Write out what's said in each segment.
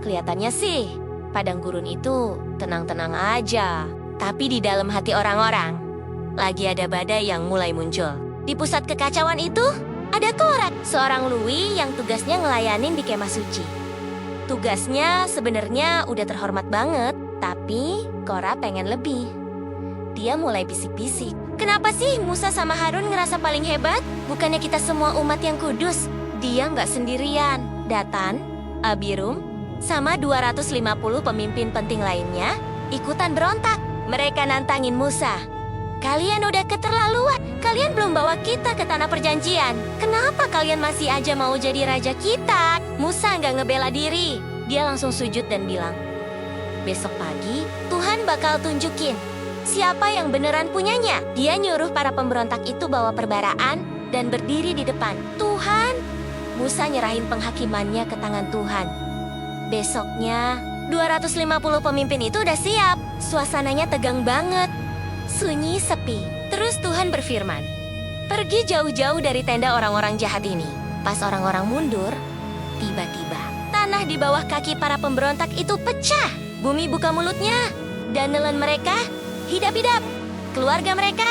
Kelihatannya sih, padang gurun itu tenang-tenang aja. Tapi di dalam hati orang-orang, lagi ada badai yang mulai muncul. Di pusat kekacauan itu, ada Korah, seorang Lui yang tugasnya ngelayanin di kemah suci. Tugasnya sebenarnya udah terhormat banget, tapi Korah pengen lebih. Dia mulai bisik-bisik. Kenapa sih Musa sama Harun ngerasa paling hebat? Bukannya kita semua umat yang kudus? Dia nggak sendirian. Datan, Abiram, sama 250 pemimpin penting lainnya ikutan berontak. Mereka nantangin Musa. Kalian udah keterlaluan. Kalian belum bawa kita ke tanah perjanjian. Kenapa kalian masih aja mau jadi raja kita? Musa nggak ngebela diri. Dia langsung sujud dan bilang, besok pagi Tuhan bakal tunjukin siapa yang beneran punyanya. Dia nyuruh para pemberontak itu bawa perbaraan dan berdiri di depan. Tuhan, Musa nyerahin penghakimannya ke tangan Tuhan. Besoknya, 250 pemimpin itu udah siap. Suasananya tegang banget. Sunyi sepi. Terus Tuhan berfirman, pergi jauh-jauh dari tenda orang-orang jahat ini. Pas orang-orang mundur, tiba-tiba tanah di bawah kaki para pemberontak itu pecah. Bumi buka mulutnya dan nelan mereka hidap-hidap. Keluarga mereka,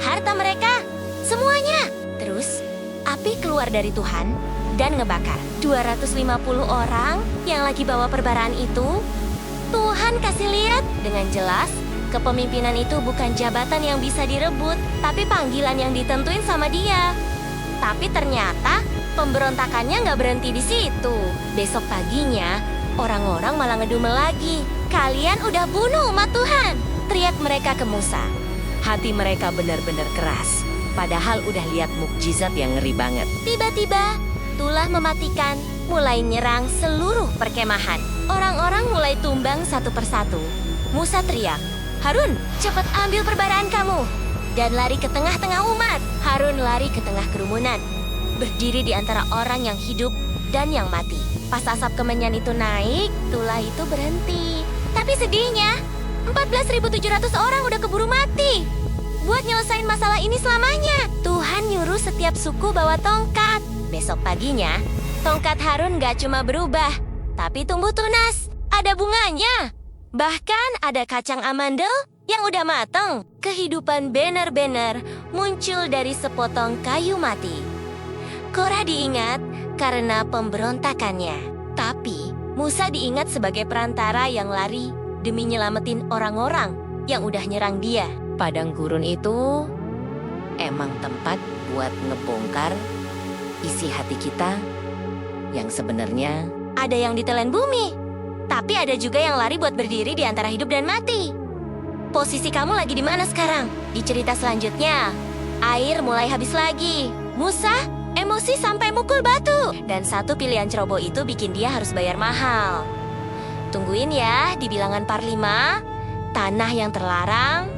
harta mereka, semuanya. Terus, api keluar dari Tuhan dan ngebakar 250 orang yang lagi bawa perbaraan itu. Tuhan kasih lihat dengan jelas, kepemimpinan itu bukan jabatan yang bisa direbut, tapi panggilan yang ditentuin sama dia. Tapi ternyata pemberontakannya nggak berhenti di situ. Besok paginya, orang-orang malah ngedumel lagi. Kalian udah bunuh umat Tuhan, teriak mereka ke Musa. Hati mereka benar-benar keras, padahal udah lihat mukjizat yang ngeri banget. Tiba-tiba, tulah mematikan mulai nyerang seluruh perkemahan. Orang-orang mulai tumbang satu persatu. Musa teriak, Harun, cepat ambil perbaraan kamu dan lari ke tengah-tengah umat. Harun lari ke tengah kerumunan, berdiri di antara orang yang hidup dan yang mati. Pas asap kemenyan itu naik, tulah itu berhenti. Tapi sedihnya, 14.700 orang udah keburu mati. Buat nyelesain masalah ini selamanya, Tuhan nyuruh setiap suku bawa tongkat. Besok paginya, tongkat Harun gak cuma berubah, tapi tumbuh tunas. Ada bunganya. Bahkan ada kacang amandel yang udah matang. Kehidupan benar-benar muncul dari sepotong kayu mati. Korah diingat karena pemberontakannya. Tapi Musa diingat sebagai perantara yang lari demi nyelamatin orang-orang yang udah nyerang dia. Padang gurun itu emang tempat buat ngebongkar isi hati kita yang sebenarnya ada yang ditelan bumi. Tapi ada juga yang lari buat berdiri di antara hidup dan mati. Posisi kamu lagi di mana sekarang? Di cerita selanjutnya, air mulai habis lagi. Musa emosi sampai mukul batu. Dan satu pilihan ceroboh itu bikin dia harus bayar mahal. Tungguin ya di bilangan par 5, tanah yang terlarang,